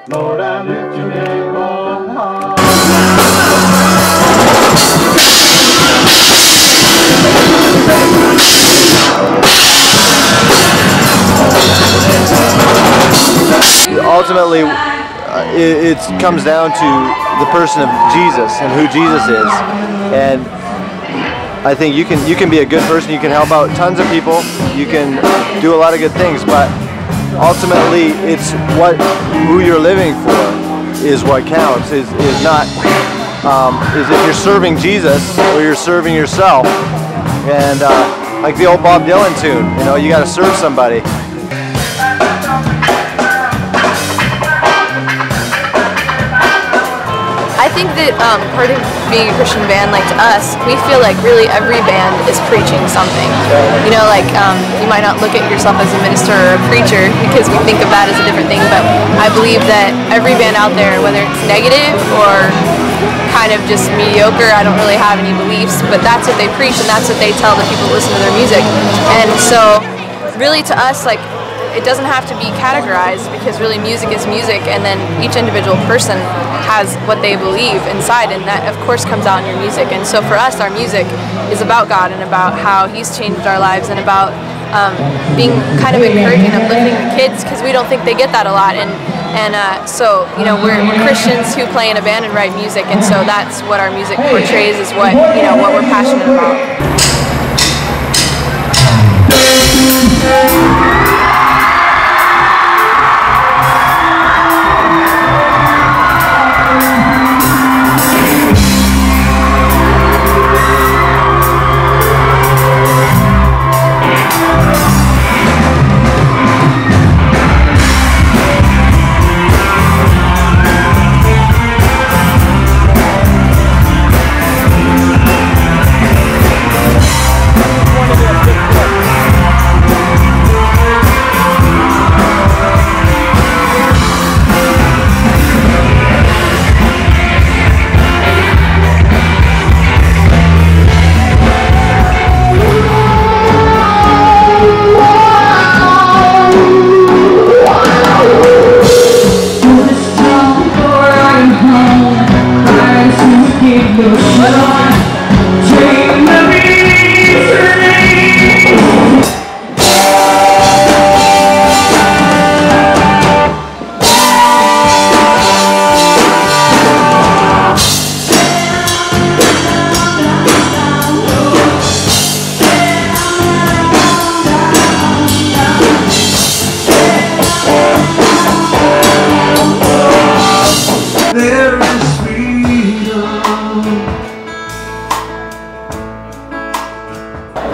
Lord, I lift your name on high. Ultimately, it comes down to the person of Jesus and who Jesus is, and I think you can be a good person. You can help out tons of people. You can do a lot of good things, but ultimately, it's who you're living for is what counts. Is not is if you're serving Jesus or you're serving yourself. And like the old Bob Dylan tune, you know, you got to serve somebody. I think that part of being a Christian band, like to us, we feel like really every band is preaching something. You know, like you might not look at yourself as a minister or a preacher because we think of that as a different thing, but I believe that every band out there, whether it's negative or kind of just mediocre, I don't really have any beliefs, but that's what they preach and that's what they tell the people who listen to their music. And so really to us, like, it doesn't have to be categorized because really music is music, and then each individual person has what they believe inside, and that of course comes out in your music. And so for us, our music is about God and about how He's changed our lives and about being kind of encouraging and uplifting the kids, because we don't think they get that a lot. And so, you know, we're Christians who play in a band and write music, and so that's what our music portrays, is what, you know, what we're passionate about.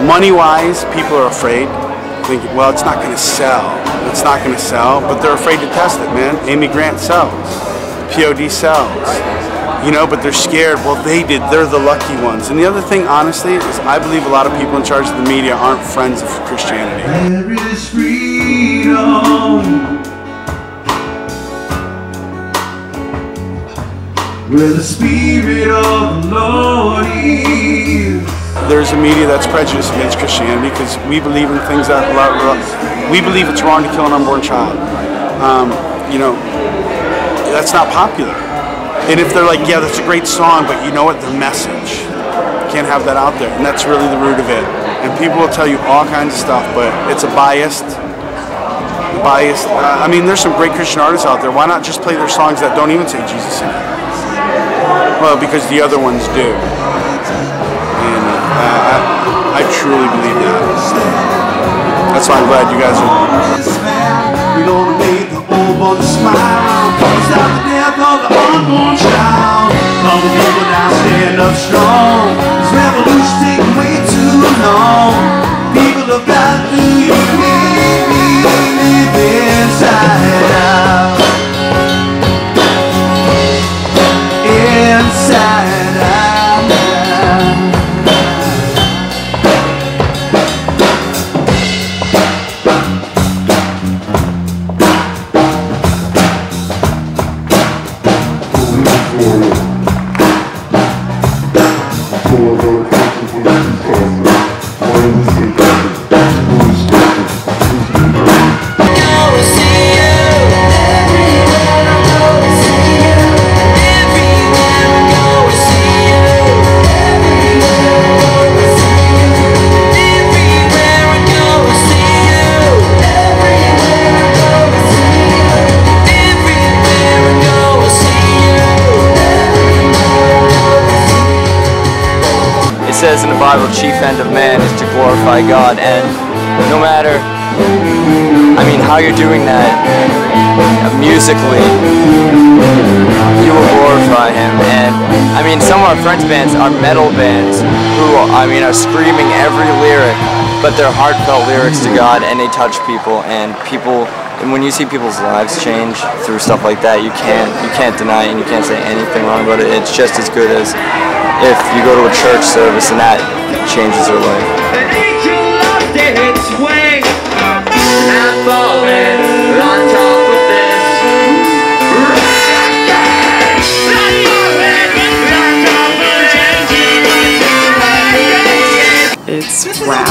Money-wise, people are afraid, thinking, well, it's not going to sell. It's not going to sell, but they're afraid to test it, man. Amy Grant sells. POD sells. You know, but they're scared. Well, they did. They're the lucky ones. And the other thing, honestly, is I believe a lot of people in charge of the media aren't friends of Christianity. There is freedom where the Spirit of the Lord is. There's a media that's prejudiced against Christianity because we believe in things that we believe it's wrong to kill an unborn child. You know, that's not popular. And if they're like, yeah, that's a great song, but you know what, the message, can't have that out there, and that's really the root of it. And people will tell you all kinds of stuff, but it's a biased. I mean, there's some great Christian artists out there. Why not just play their songs that don't even say Jesus in it? Well, because the other ones do. I truly believe that. That's why I'm glad you guys are. We're gonna make the old one smile. Stop the death of the unborn child. Come on, people, now stand up strong. This revolution taking way too long. People have got to live inside out. Inside out. says in the Bible, chief end of man is to glorify God, and no matter, I mean, how you're doing that musically, you will glorify Him. And I mean, some of our friends' bands are metal bands who, I mean, are screaming every lyric, but they're heartfelt lyrics to God, and they touch people. And when you see people's lives change through stuff like that, you can't deny it, and you can't say anything wrong about it. It's just as good as if you go to a church service and that changes your life. An angel lost its wing, I'm falling on top of this. It's rap.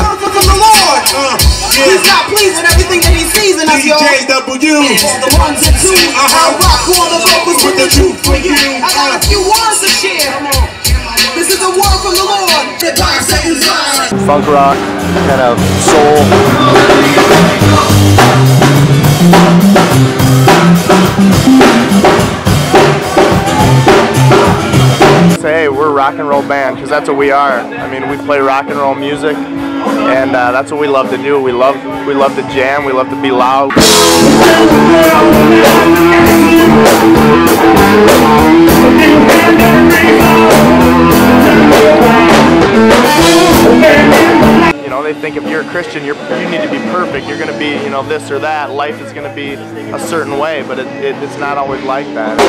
He's not pleased with everything that he sees in us, y'all. The ones and twos, I rock all the vocals with the truth for you. I got a few words to share. This is a word from the Lord. Funk rock, kind of soul. Hey, we're a rock and roll band, because that's what we are. I mean, we play rock and roll music, and that's what we love to do. We love to jam. We love to be loud. You know, they think if you're a Christian, you need to be perfect. You're going to be, you know, this or that. Life is going to be a certain way, but it's not always like that.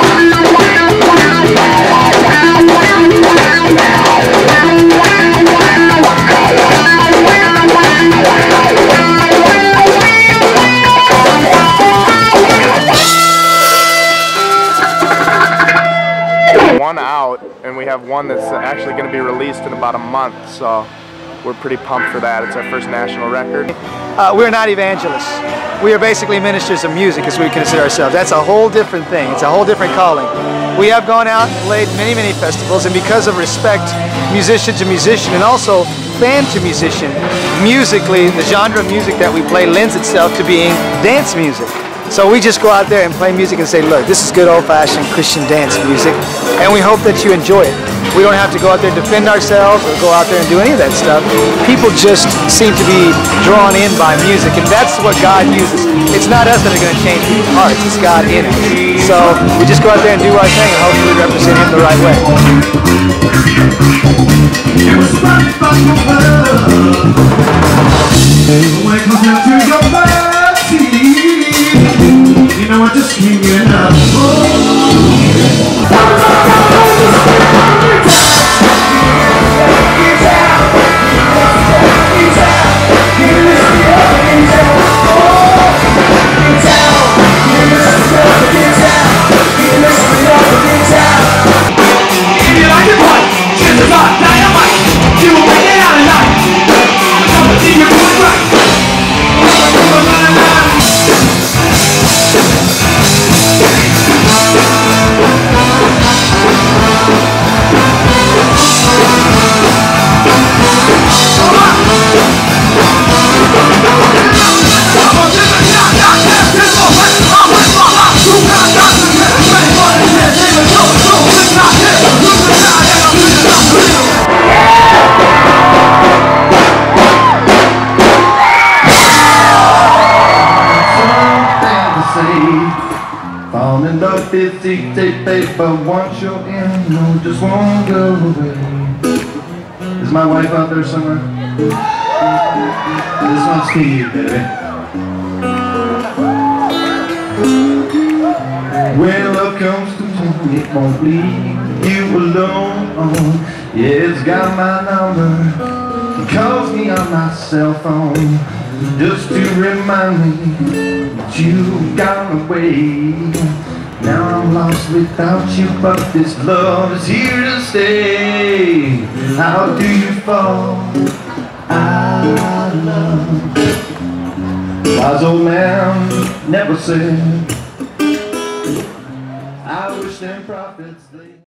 One out, and we have one that's actually going to be released in about a month, so we're pretty pumped for that. It's our first national record. We're not evangelists. We are basically ministers of music, as we consider ourselves. That's a whole different thing. It's a whole different calling. We have gone out and played many festivals, and because of respect, musician to musician, and also fan to musician, musically, the genre of music that we play lends itself to being dance music. So we just go out there and play music and say, look, this is good old-fashioned Christian dance music, and we hope that you enjoy it. We don't have to go out there and defend ourselves or go out there and do any of that stuff. People just seem to be drawn in by music, and that's what God uses. It's not us that are going to change people's hearts, it's God in us. So we just go out there and do our thing and hopefully represent Him the right way. When it comes down to your mercy, you know I just can't get enough. Falling up 50 tape paper, once you're in, no, just won't go away. Is my wife out there somewhere? This one's to you, baby. When love comes to me, it won't leave you alone. Yeah, it's got my number. It calls me on my cell phone just to remind me that you've gone away. Now I'm lost without you, but this love is here to stay. How do you fall? I love. Wise old man never said. I wish them prophets they